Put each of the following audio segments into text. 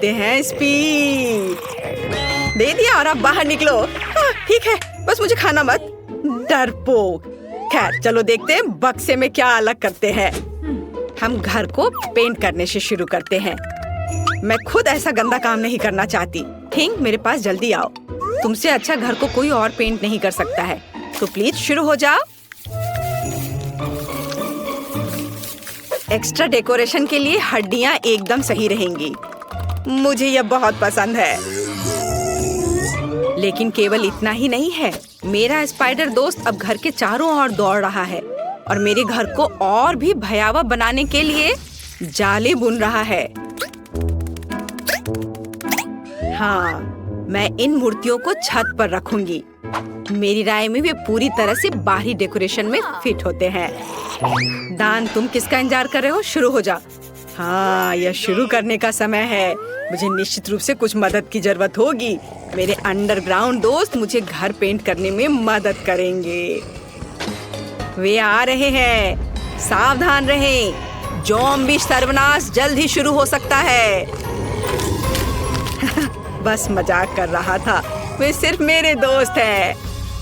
देखते हैं स्पीड। दे दिया और अब बाहर निकलो। ठीक है, बस मुझे खाना मत, डरपोक। खैर चलो देखते हैं बक्से में क्या अलग करते हैं। हम घर को पेंट करने से शुरू करते हैं। मैं खुद ऐसा गंदा काम नहीं करना चाहती। थिंग, मेरे पास जल्दी आओ। तुमसे अच्छा घर को कोई और पेंट नहीं कर सकता है, तो प्लीज शुरू हो जाओ। एक्स्ट्रा डेकोरेशन के लिए हड्डियां एकदम सही रहेंगी। मुझे यह बहुत पसंद है। लेकिन केवल इतना ही नहीं है, मेरा स्पाइडर दोस्त अब घर के चारों ओर दौड़ रहा है और मेरे घर को और भी भयावह बनाने के लिए जाले बुन रहा है। हाँ, मैं इन मूर्तियों को छत पर रखूंगी। मेरी राय में वे पूरी तरह से बाहरी डेकोरेशन में फिट होते हैं। दान, तुम किसका इंतजार कर रहे हो? शुरू हो जा। हाँ, यह शुरू करने का समय है। मुझे निश्चित रूप से कुछ मदद की जरूरत होगी। मेरे अंडरग्राउंड दोस्त मुझे घर पेंट करने में मदद करेंगे। वे आ रहे हैं, सावधान रहें। ज़ॉम्बी सर्वनाश जल्द ही शुरू हो सकता है। बस मजाक कर रहा था। वे सिर्फ मेरे दोस्त हैं।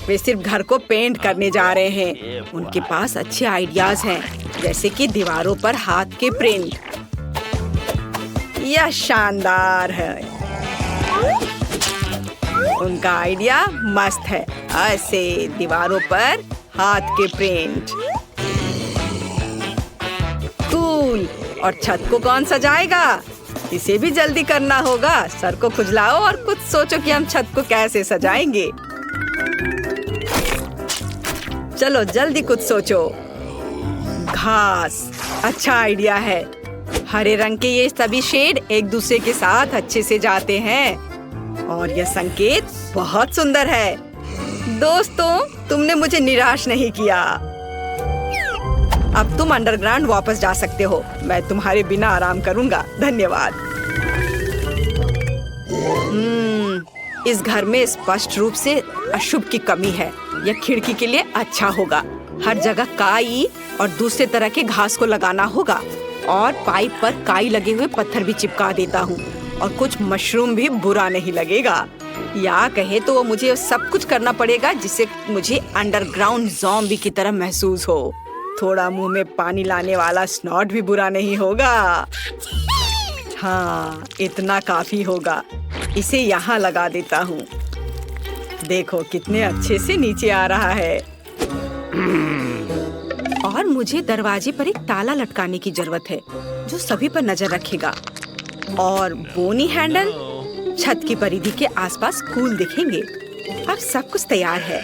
वे सिर्फ घर को पेंट करने जा रहे हैं। उनके पास अच्छे आइडियाज हैं, जैसे कि दीवारों पर हाथ के प्रिंट। यह शानदार है। उनका आइडिया मस्त है। ऐसे दीवारों पर हाथ के प्रिंट। कूल। और छत को कौन सजाएगा? इसे भी जल्दी करना होगा। सर को खुजलाओ और कुछ सोचो कि हम छत को कैसे सजाएंगे। चलो जल्दी कुछ सोचो। घास, अच्छा आइडिया है। हरे रंग के ये सभी शेड एक दूसरे के साथ अच्छे से जाते हैं और यह संकेत बहुत सुंदर है। दोस्तों, तुमने मुझे निराश नहीं किया। अब तुम अंडरग्राउंड वापस जा सकते हो। मैं तुम्हारे बिना आराम करूंगा। धन्यवाद। इस घर में स्पष्ट रूप से अशुभ की कमी है। यह खिड़की के लिए अच्छा होगा। हर जगह काई और दूसरे तरह के घास को लगाना होगा और पाइप पर काई लगे हुए पत्थर भी चिपका देता हूँ और कुछ मशरूम भी बुरा नहीं लगेगा। या कहे तो वो मुझे सब कुछ करना पड़ेगा जिससे मुझे अंडरग्राउंड ज़ॉम्बी की तरह महसूस हो। थोड़ा मुंह में पानी लाने वाला स्नॉट भी बुरा नहीं होगा। हाँ, इतना काफी होगा। इसे यहाँ लगा देता हूँ। देखो कितने अच्छे से नीचे आ रहा है। और मुझे दरवाजे पर एक ताला लटकाने की जरूरत है जो सभी पर नजर रखेगा। और बोनी हैंडल छत की परिधि के आसपास कूल दिखेंगे। अब सब कुछ तैयार है।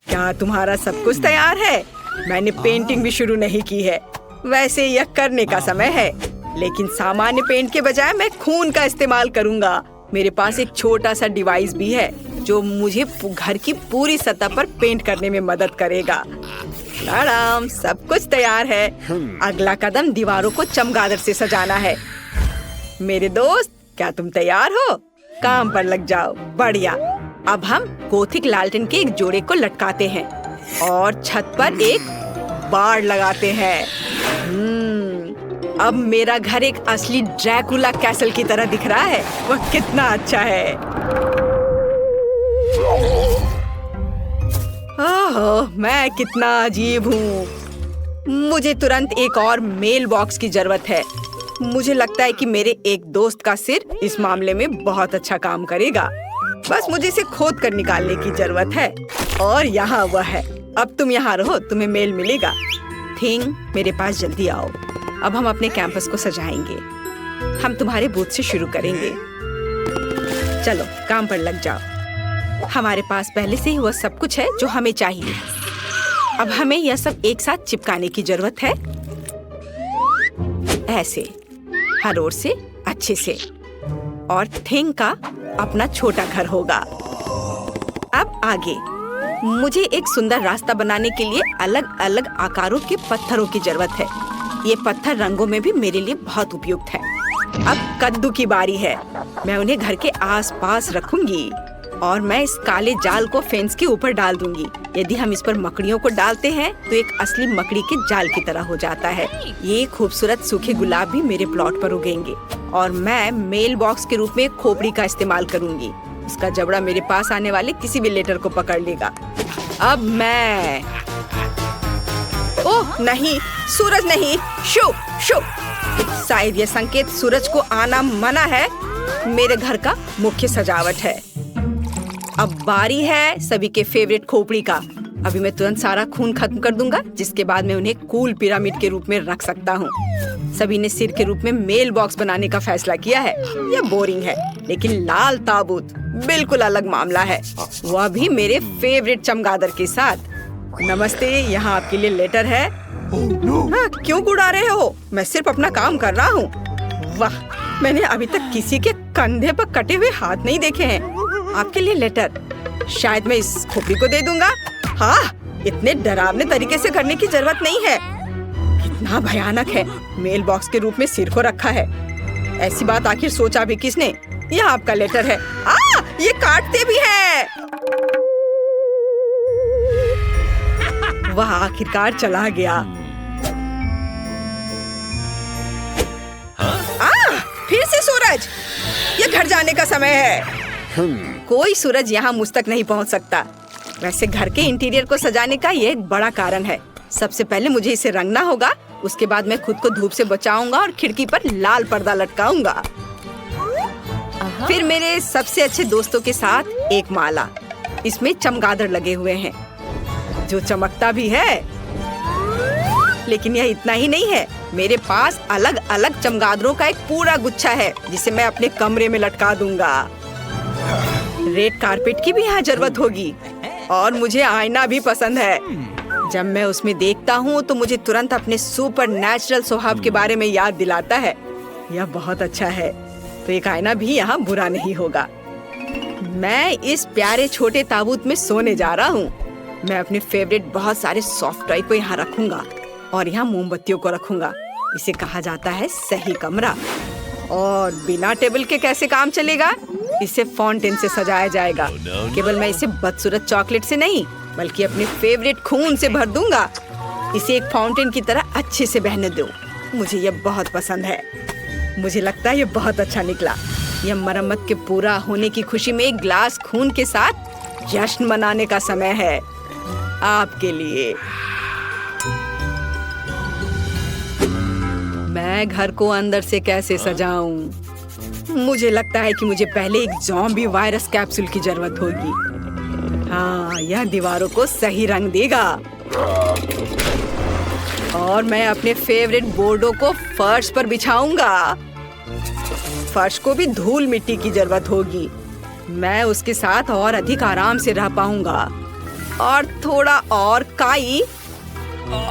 क्या तुम्हारा सब कुछ तैयार है? मैंने पेंटिंग भी शुरू नहीं की है। वैसे यह करने का समय है, लेकिन सामान्य पेंट के बजाय मैं खून का इस्तेमाल करूंगा। मेरे पास एक छोटा सा डिवाइस भी है जो मुझे घर की पूरी सतह पर पेंट करने में मदद करेगा। आराम, सब कुछ तैयार है। अगला कदम दीवारों को चमगादड़ से सजाना है। मेरे दोस्त, क्या तुम तैयार हो? काम पर लग जाओ। बढ़िया। अब हम गोथिक लालटेन के एक जोड़े को लटकाते हैं और छत पर एक बाड़ लगाते हैं। अब मेरा घर एक असली ड्रैकुला कैसल की तरह दिख रहा है। वह कितना अच्छा है। ओह, मैं कितना अजीब हूँ। मुझे तुरंत एक और मेल बॉक्स की जरूरत है। मुझे लगता है कि मेरे एक दोस्त का सिर इस मामले में बहुत अच्छा काम करेगा। बस मुझे इसे खोद कर निकालने की जरूरत है। और यहाँ वह है। अब तुम यहाँ रहो, तुम्हें मेल मिलेगा। थिंग, मेरे पास जल्दी आओ। अब हम अपने कैंपस को सजाएंगे। हम तुम्हारे बूथ से शुरू करेंगे। चलो काम पर लग जाओ। हमारे पास पहले से ही वह सब कुछ है जो हमें चाहिए। अब हमें यह सब एक साथ चिपकाने की जरूरत है। ऐसे, हर ओर से अच्छे से। और थिंग का अपना छोटा घर होगा। अब आगे मुझे एक सुंदर रास्ता बनाने के लिए अलग अलग आकारों के पत्थरों की जरूरत है। ये पत्थर रंगों में भी मेरे लिए बहुत उपयुक्त है। अब कद्दू की बारी है। मैं उन्हें घर के आसपास रखूंगी। और मैं इस काले जाल को फेंस के ऊपर डाल दूंगी। यदि हम इस पर मकड़ियों को डालते हैं तो एक असली मकड़ी के जाल की तरह हो जाता है। ये खूबसूरत सूखे गुलाब भी मेरे प्लॉट पर उगेंगे और मैं मेल बॉक्स के रूप में खोपड़ी का इस्तेमाल करूंगी। उसका जबड़ा मेरे पास आने वाले किसी भी लेटर को पकड़ लेगा। अब मैं ओह नहीं, सूरज नहीं, शो शो। शायद ये संकेत सूरज को आना मना है। मेरे घर का मुख्य सजावट है। अब बारी है सभी के फेवरेट खोपड़ी का। अभी मैं तुरंत सारा खून खत्म कर दूंगा, जिसके बाद मैं उन्हें कूल पिरामिड के रूप में रख सकता हूँ। सभी ने सिर के रूप में मेल बॉक्स बनाने का फैसला किया है। यह बोरिंग है, लेकिन लाल ताबूत बिल्कुल अलग मामला है, वह भी मेरे फेवरेट चमगादड़ के साथ। नमस्ते, यहाँ आपके लिए लेटर है। हाँ, क्यों गुड़ा रहे हो? मैं सिर्फ अपना काम कर रहा हूँ। वाह, मैंने अभी तक किसी के कंधे पर कटे हुए हाथ नहीं देखे हैं। आपके लिए लेटर, शायद मैं इस खोपड़ी को दे दूंगा। हाँ, इतने डरावने तरीके से करने की जरूरत नहीं है। कितना भयानक है, मेल बॉक्स के रूप में सिर को रखा है। ऐसी बात आखिर सोचा भी किसने? यह आपका लेटर है। ये काटते भी हैं। वह आखिरकार चला गया। फिर से सूरज, ये घर जाने का समय है। कोई सूरज यहाँ मुझ तक नहीं पहुँच सकता। वैसे घर के इंटीरियर को सजाने का ये एक बड़ा कारण है। सबसे पहले मुझे इसे रंगना होगा, उसके बाद मैं खुद को धूप से बचाऊंगा और खिड़की पर लाल पर्दा लटकाऊंगा। फिर मेरे सबसे अच्छे दोस्तों के साथ एक माला। इसमें चमगादड़ लगे हुए हैं, जो चमकता भी है। लेकिन यह इतना ही नहीं है, मेरे पास अलग अलग चमगादड़ों का एक पूरा गुच्छा है, जिसे मैं अपने कमरे में लटका दूंगा। रेड कारपेट की भी यहाँ जरूरत होगी, और मुझे आईना भी पसंद है। जब मैं उसमें देखता हूँ तो मुझे तुरंत अपने सुपर नेचुरल स्वभाव के बारे में याद दिलाता है। यह बहुत अच्छा है, तो एक आईना भी यहाँ बुरा नहीं होगा। मैं इस प्यारे छोटे ताबूत में सोने जा रहा हूँ। मैं अपने फेवरेट बहुत सारे सॉफ्ट टॉय को यहाँ रखूंगा और यहाँ मोमबत्तियों को रखूंगा। इसे कहा जाता है सही कमरा। और बिना टेबल के कैसे काम चलेगा? इसे फाउंटेन से सजाया जाएगा। केवल मैं इसे बदसूरत चॉकलेट से नहीं, बल्कि अपने फेवरेट खून से भर दूंगा। इसे एक फाउंटेन की तरह अच्छे से बहने दो। मुझे यह बहुत पसंद है। मुझे लगता है यह बहुत अच्छा निकला। यह मरम्मत के पूरा होने की खुशी में एक ग्लास खून के साथ जश्न मनाने का समय है। आपके लिए। मैं घर को अंदर से कैसे सजाऊं? मुझे लगता है कि मुझे पहले एक ज़ॉम्बी वायरस कैप्सूल की जरूरत होगी। हाँ, यह दीवारों को सही रंग देगा। और मैं अपने फेवरेट बोर्डों को फर्श पर बिछाऊंगा। फर्श को भी धूल मिट्टी की जरूरत होगी। मैं उसके साथ और अधिक आराम से रह पाऊंगा। और थोड़ा और काई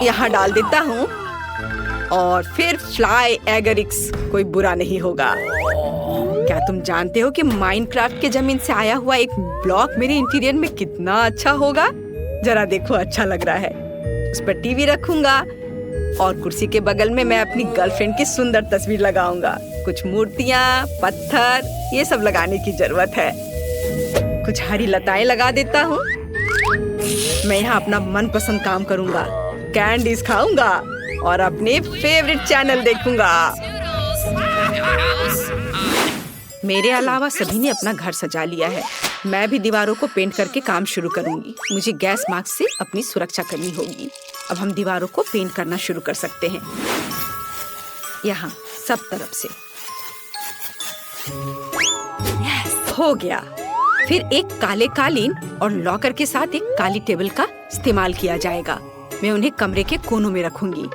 यहाँ डाल देता हूँ। और फिर फ्लाई एगरिक्स, कोई बुरा नहीं होगा। क्या तुम जानते हो कि माइनक्राफ्ट के जमीन से आया हुआ एक ब्लॉक मेरे इंटीरियर में कितना अच्छा होगा? जरा देखो, अच्छा लग रहा है। उस पर टीवी रखूंगा और कुर्सी के बगल में मैं अपनी गर्लफ्रेंड की सुंदर तस्वीर लगाऊंगा। कुछ मूर्तियाँ, पत्थर, ये सब लगाने की जरूरत है। कुछ हरी लताएं लगा देता हूँ। मैं यहाँ अपना मनपसंद काम करूंगा, कैंडीज खाऊंगा और अपने फेवरेट चैनल देखूंगा। मेरे अलावा सभी ने अपना घर सजा लिया है। मैं भी दीवारों को पेंट करके काम शुरू करूंगी। मुझे गैस मास्क से अपनी सुरक्षा करनी होगी। अब हम दीवारों को पेंट करना शुरू कर सकते हैं। यहाँ सब तरफ से। हो गया। फिर एक काले कालीन और लॉकर के साथ एक काली टेबल का इस्तेमाल किया जाएगा। मैं उन्हें कमरे के कोनों में रखूंगी।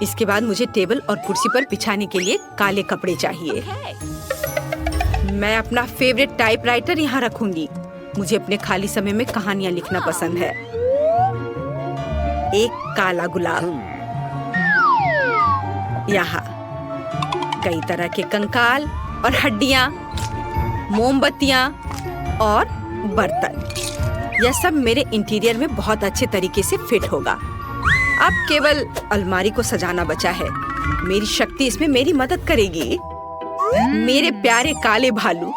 इसके बाद मुझे टेबल और कुर्सी पर बिछाने के लिए काले कपड़े चाहिए। मैं अपना फेवरेट टाइपराइटर यहाँ रखूंगी। मुझे अपने खाली समय में कहानियाँ लिखना पसंद है। एक काला गुलाब, यहाँ कई तरह के कंकाल और हड्डियाँ, मोमबत्तियाँ और बर्तन। यह सब मेरे इंटीरियर में बहुत अच्छे तरीके से फिट होगा। अब केवल अलमारी को सजाना बचा है। मेरी शक्ति इसमें मेरी मदद करेगी। मेरे प्यारे काले भालू,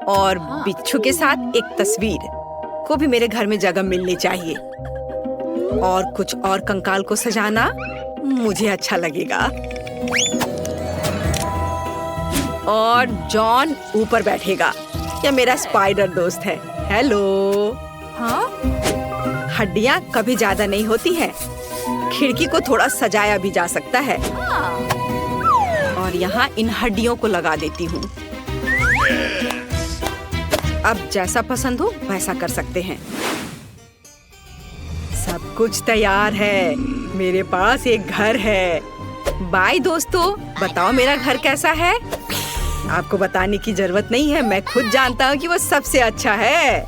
और बिच्छू के साथ एक तस्वीर को भी मेरे घर में जगह मिलनी चाहिए। और कुछ और कंकाल को सजाना मुझे अच्छा लगेगा। और जॉन ऊपर बैठेगा। यह मेरा स्पाइडर दोस्त है। हेलो। हड्डियाँ कभी ज्यादा नहीं होती हैं। खिड़की को थोड़ा सजाया भी जा सकता है। और यहाँ इन हड्डियों को लगा देती हूँ। अब जैसा पसंद हो वैसा कर सकते हैं। सब कुछ तैयार है। मेरे पास एक घर है। बाय दोस्तों, बताओ मेरा घर कैसा है? आपको बताने की जरूरत नहीं है, मैं खुद जानता हूँ कि वो सबसे अच्छा है।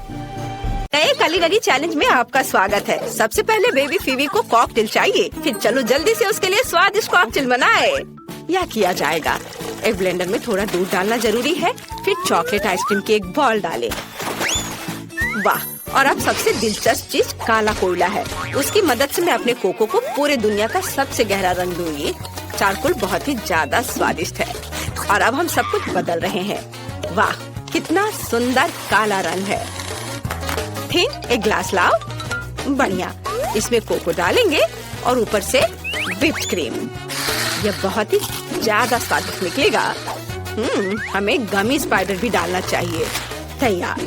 नए कलीगली चैलेंज में आपका स्वागत है। सबसे पहले बेबी फीवी को कॉकटेल चाहिए। फिर चलो जल्दी से उसके लिए स्वादिष्ट कॉकटेल बनाए। यह किया जाएगा। एक ब्लेंडर में थोड़ा दूध डालना जरूरी है। फिर चॉकलेट आइसक्रीम की एक बॉल डालें। वाह! और अब सबसे दिलचस्प चीज काला कोयला है। उसकी मदद से मैं अपने कोको को पूरे दुनिया का सबसे गहरा रंग दूंगी। चारकोल बहुत ही ज्यादा स्वादिष्ट है। और अब हम सब कुछ बदल रहे हैं। वाह! कितना सुंदर काला रंग है। फिर एक ग्लास लाओ। बढ़िया। इसमें कोको डालेंगे और ऊपर से व्हिप्ड क्रीम। यह बहुत ही ज्यादा स्वादिष्ट निकलेगा। हमें गमी स्पाइडर भी डालना चाहिए। तैयार।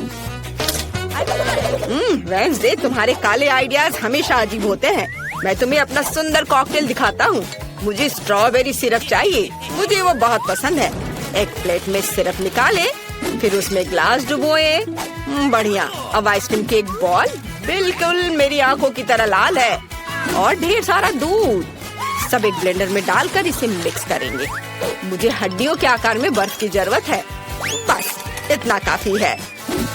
वेडनेसडे, तुम्हारे काले आइडियाज हमेशा अजीब होते हैं। मैं तुम्हें अपना सुंदर कॉकटेल दिखाता हूँ। मुझे स्ट्रॉबेरी सिरप चाहिए। मुझे वो बहुत पसंद है। एक प्लेट में सिरप निकाले, फिर उसमें ग्लास डुबोए। बढ़िया। अब आइसक्रीम की एक बॉल बिल्कुल मेरी आंखों की तरह लाल है। और ढेर सारा दूध। सब एक ब्लेंडर में डालकर इसे मिक्स करेंगे। मुझे हड्डियों के आकार में बर्फ की जरूरत है। बस इतना काफी है।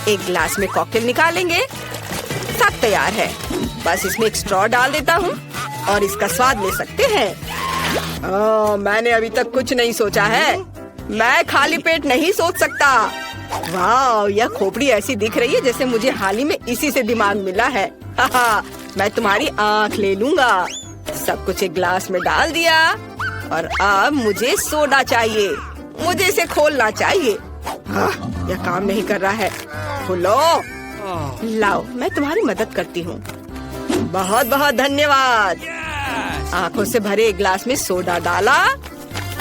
एक गिलास में कॉकटेल निकालेंगे। सब तैयार है। बस इसमें एक स्ट्रॉ डाल देता हूँ और इसका स्वाद ले सकते हैं। मैंने अभी तक कुछ नहीं सोचा है। मैं खाली पेट नहीं सोच सकता। वाह! यह खोपड़ी ऐसी दिख रही है जैसे मुझे हाल ही में इसी से दिमाग मिला है। मैं तुम्हारी आँख ले लूंगा। सब कुछ एक ग्लास में डाल दिया। और अब मुझे सोडा चाहिए। मुझे इसे खोलना चाहिए। यह काम नहीं कर रहा है। खोलो। लाओ, मैं तुम्हारी मदद करती हूँ। बहुत बहुत धन्यवाद। आंखों से भरे एक ग्लास में सोडा डाला।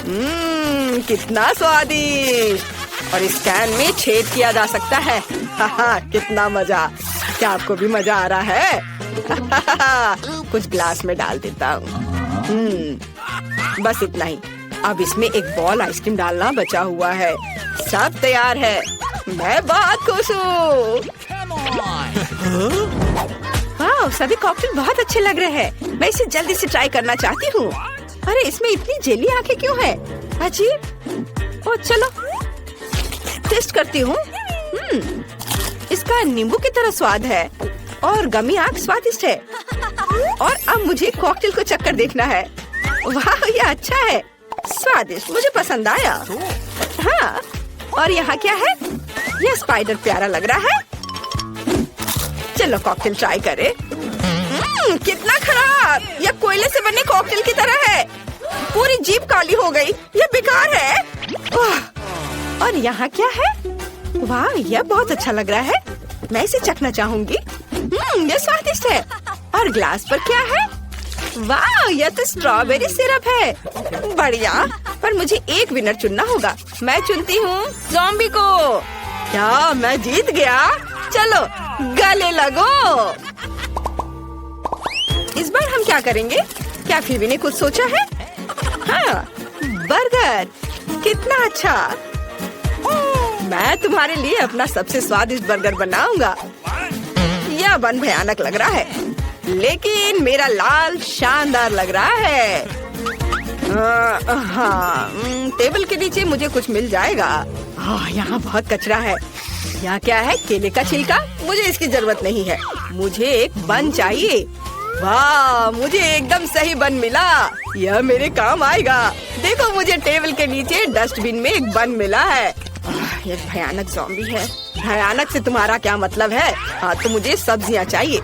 कितना स्वादिष्ट। और इस कैन में छेद किया जा सकता है। कितना मजा। क्या आपको भी मजा आ रहा है? कुछ ग्लास में डाल देता हूँ। बस इतना ही। अब इसमें एक बॉल आइसक्रीम डालना बचा हुआ है। सब तैयार है। मैं बहुत खुश हूँ। वाह! सभी कॉकटेल बहुत अच्छे लग रहे हैं। मैं इसे जल्दी से ट्राई करना चाहती हूँ। अरे इसमें इतनी जेली आंखें क्यों है? अजीब। ओ चलो टेस्ट करती हूँ। इसका नींबू की तरह स्वाद है और गमी आंख स्वादिष्ट है। और अब मुझे कॉकटेल को चक्कर देखना है। वाह! यह अच्छा है। स्वादिष्ट, मुझे पसंद आया। हाँ, और यहाँ क्या है? यह स्पाइडर प्यारा लग रहा है। चलो कॉकटेल ट्राई करें। कितना खराब। यह कोयले से बने कॉकटेल की तरह है। पूरी जीभ काली हो गई। यह बेकार है। और यहाँ क्या है? वाह! यह बहुत अच्छा लग रहा है। मैं इसे चखना चाहूंगी। यह स्वादिष्ट है। और ग्लास पर क्या है? वाह! यह तो स्ट्रॉबेरी सिरप है। बढ़िया। पर मुझे एक विनर चुनना होगा। मैं चुनती हूँ ज़ॉम्बी को। क्या मैं जीत गया? चलो गले लगो। इस बार हम क्या करेंगे? क्या फीवी ने कुछ सोचा है? हाँ, बर्गर। कितना अच्छा। मैं तुम्हारे लिए अपना सबसे स्वादिष्ट बर्गर बनाऊंगा। यह बन भयानक लग रहा है, लेकिन मेरा लाल शानदार लग रहा है। हाँ, टेबल के नीचे मुझे कुछ मिल जाएगा। यहाँ बहुत कचरा है। यहाँ क्या है? केले का छिलका। मुझे इसकी जरूरत नहीं है। मुझे एक बन चाहिए। वाह! मुझे एकदम सही बन मिला। यह मेरे काम आएगा। देखो, मुझे टेबल के नीचे डस्टबिन में एक बन मिला है। यह भयानक ज़ॉम्बी है। भयानक से तुम्हारा क्या मतलब है? हाँ, तो मुझे सब्जियाँ चाहिए।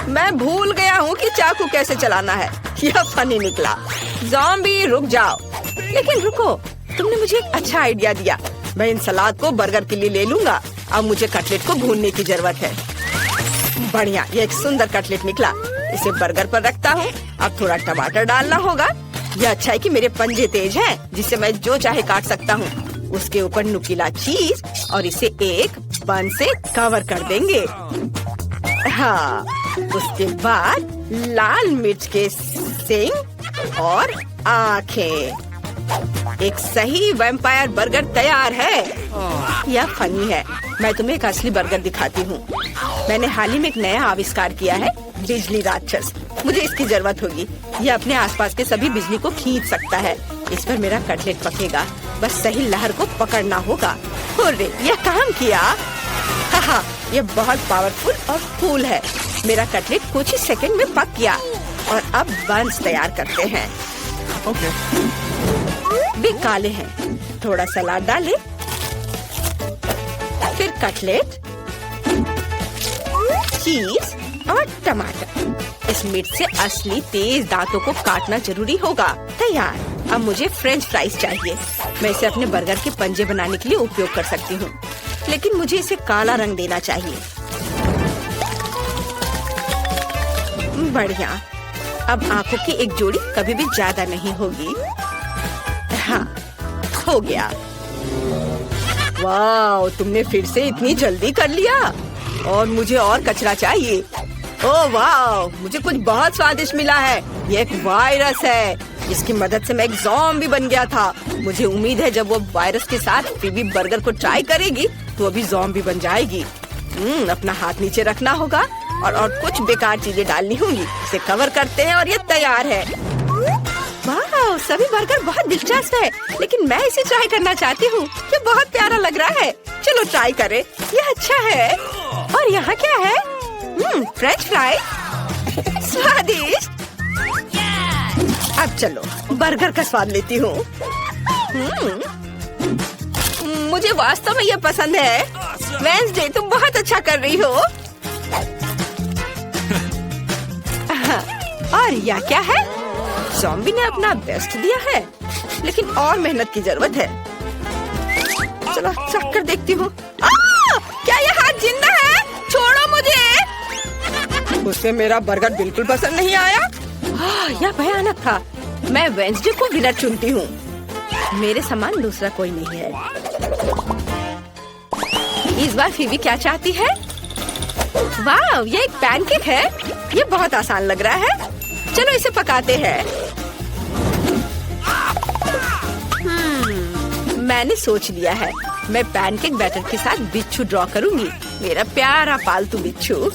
मैं भूल गया हूँ कि चाकू कैसे चलाना है। यह फनी निकला। ज़ॉम्बी रुक जाओ। लेकिन रुको, तुमने मुझे एक अच्छा आइडिया दिया। मैं इन सलाद को बर्गर के लिए ले लूंगा। अब मुझे कटलेट को भूनने की जरूरत है। बढ़िया, ये एक सुंदर कटलेट निकला। इसे बर्गर पर रखता हूँ। अब थोड़ा टमाटर डालना होगा। यह अच्छा है कि मेरे पंजे तेज हैं, जिससे मैं जो चाहे काट सकता हूँ। उसके ऊपर नुकीला चीज और इसे एक बन से कवर कर देंगे। हाँ, उसके बाद लाल मिर्च के सींग और आँखें। एक सही वैम्पायर बर्गर तैयार है। यह फनी है। मैं तुम्हें एक असली बर्गर दिखाती हूँ। मैंने हाल ही में एक नया आविष्कार किया है, बिजली राक्षस। मुझे इसकी जरूरत होगी। यह अपने आसपास के सभी बिजली को खींच सकता है। इस पर मेरा कटलेट पकेगा। बस सही लहर को पकड़ना होगा। हुर्रे, यह काम किया। हाँ, यह बहुत पावरफुल और कूल है। मेरा कटलेट कुछ ही सेकंड में पक गया। और अब बंस तैयार करते हैं। वे काले हैं। थोड़ा सलाद डालें, फिर कटलेट, चीज और टमाटर। इस मिर्च से असली तेज दांतों को काटना जरूरी होगा। तैयार। अब मुझे फ्रेंच फ्राइज चाहिए। मैं इसे अपने बर्गर के पंजे बनाने के लिए उपयोग कर सकती हूँ, लेकिन मुझे इसे काला रंग देना चाहिए। बढ़िया। अब आंखों की एक जोड़ी कभी भी ज्यादा नहीं होगी। हाँ, हो गया। वाह, तुमने फिर से इतनी जल्दी कर लिया। और मुझे और कचरा चाहिए। ओह वाह, मुझे कुछ बहुत स्वादिष्ट मिला है। ये एक वायरस है, जिसकी मदद से मैं एक ज़ॉम्बी बन गया था। मुझे उम्मीद है जब वो वायरस के साथ फीबी बर्गर को ट्राई करेगी तो वो भी ज़ॉम्बी बन जाएगी। अपना हाथ नीचे रखना होगा और कुछ बेकार चीजें डालनी होंगी। इसे कवर करते हैं और ये तैयार है। वाह, सभी बर्गर बहुत दिलचस्प है, लेकिन मैं इसे ट्राई करना चाहती हूँ। ये बहुत प्यारा लग रहा है। चलो ट्राई करें। ये अच्छा है। और यहाँ क्या है? French fry. स्वादिष्ट। अब चलो बर्गर का स्वाद लेती हूँ। मुझे वास्तव में ये पसंद है। वेंसडे, तुम बहुत अच्छा कर रही हो। और यह क्या है? ज़ॉम्बी ने अपना बेस्ट दिया है, लेकिन और मेहनत की जरूरत है। चलो चख कर देखती हूँ। क्या यह हाथ जिंदा है? छोड़ो मुझे। उसे मेरा बर्गर बिल्कुल पसंद नहीं आया। यह भयानक था। मैं वेंसडे को विनर चुनती हूँ। मेरे समान दूसरा कोई नहीं है। इस बार फीबी क्या चाहती है? वाह, ये एक पैनकेक है। ये बहुत आसान लग रहा है। चलो इसे पकाते हैं। मैंने सोच लिया है। मैं पैनकेक बैटर के साथ बिच्छू ड्रॉ करूंगी। मेरा प्यारा पालतू बिच्छू।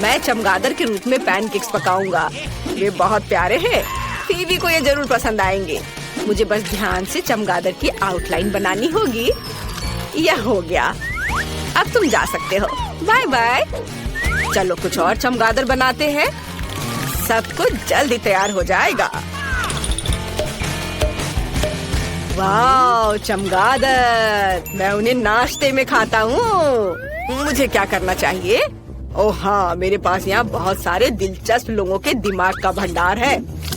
मैं चमगादड़ के रूप में पैनकेक्स पकाऊंगा। ये बहुत प्यारे हैं। फीबी को ये जरूर पसंद आएंगे। मुझे बस ध्यान से चमगादड़ की आउटलाइन बनानी होगी। यह हो गया। अब तुम जा सकते हो। Bye bye. चलो कुछ और चमगादड़ बनाते हैं। सब कुछ जल्दी तैयार हो जाएगा। वाह, चमगादड़। मैं उन्हें नाश्ते में खाता हूँ। मुझे क्या करना चाहिए? ओह हाँ, मेरे पास यहाँ बहुत सारे दिलचस्प लोगों के दिमाग का भंडार है।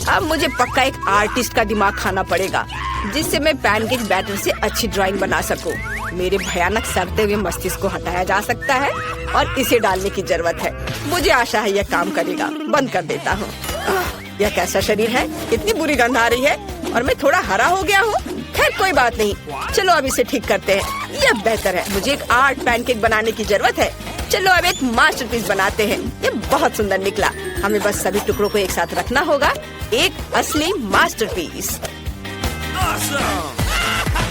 अब मुझे पक्का एक आर्टिस्ट का दिमाग खाना पड़ेगा, जिससे मैं पैनकेक बैटर से अच्छी ड्राइंग बना सकूं। मेरे भयानक सड़ते हुए मस्तिष्क को हटाया जा सकता है और इसे डालने की जरूरत है। मुझे आशा है यह काम करेगा। बंद कर देता हूँ। यह कैसा शरीर है? इतनी बुरी गंध आ रही है और मैं थोड़ा हरा हो गया हूँ। खैर कोई बात नहीं। चलो अब इसे ठीक करते हैं। यह बेहतर है। मुझे एक आर्ट पैनकेक बनाने की जरूरत है। चलो अब एक मास्टरपीस बनाते हैं। ये बहुत सुंदर निकला। हमें बस सभी टुकड़ों को एक साथ रखना होगा। एक असली मास्टरपीस।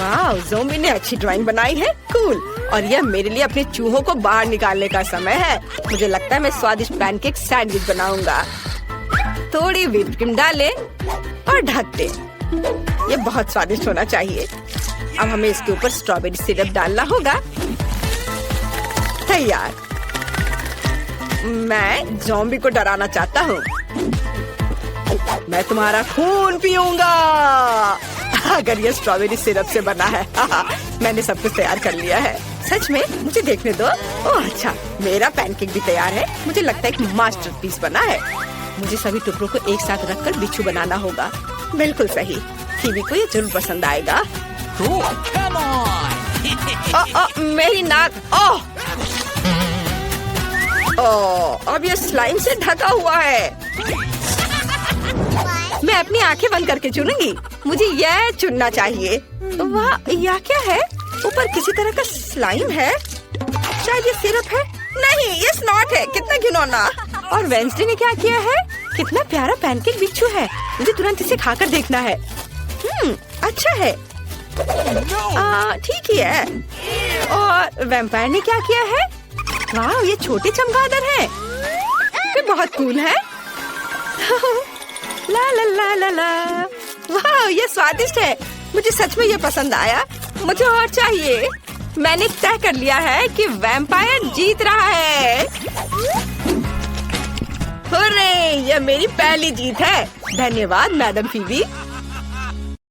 वाह, ज़ॉम्बी ने अच्छी ड्राइंग बनाई है। कूल। और यह मेरे लिए अपने चूहों को बाहर निकालने का समय है। मुझे लगता है मैं स्वादिष्ट पैनकेक सैंडविच बनाऊंगा। थोड़ी व्हिप क्रीम डालें और ढक दें। ये बहुत स्वादिष्ट होना चाहिए। अब हमें इसके ऊपर स्ट्रॉबेरी सिरप डालना होगा। तैयार। मैं ज़ॉम्बी को डराना चाहता हूँ। मैं तुम्हारा खून पीऊंगा। अगर ये स्ट्रॉबेरी सिरप से बना है। मैंने सब कुछ तैयार कर लिया है। सच में? मुझे देखने दो। ओह अच्छा, मेरा पैनकेक भी तैयार है। मुझे लगता है एक मास्टरपीस बना है। मुझे सभी टुकड़ों को एक साथ रखकर बिच्छू बनाना होगा। बिल्कुल सही। फीबी को ये जरूर पसंद आएगा। मेरी नाक। ओह ओह, अब ये स्लाइम से ढका हुआ है। मैं अपनी आंखें बंद करके चुनूंगी। मुझे यह चुनना चाहिए। वाह, यह क्या है? ऊपर किसी तरह का स्लाइम है। शायद ये सिरप है। नहीं, ये स्नॉट है। कितना घिनौना। और वेंसडे ने क्या किया है? कितना प्यारा पैनकेक बिच्छू है। मुझे तुरंत इसे खाकर देखना है। अच्छा है। ठीक ही है। और वैम्पायर ने क्या किया है? वाह, ये छोटे चमगादड़ हैं। ये बहुत कूल है। ला ला ला ला ला। वाह, ये स्वादिष्ट है। मुझे सच में ये पसंद आया। मुझे और चाहिए। मैंने तय कर लिया है कि वैम्पायर जीत रहा है। हुर्रे, ये मेरी पहली जीत है। धन्यवाद मैडम फीबी।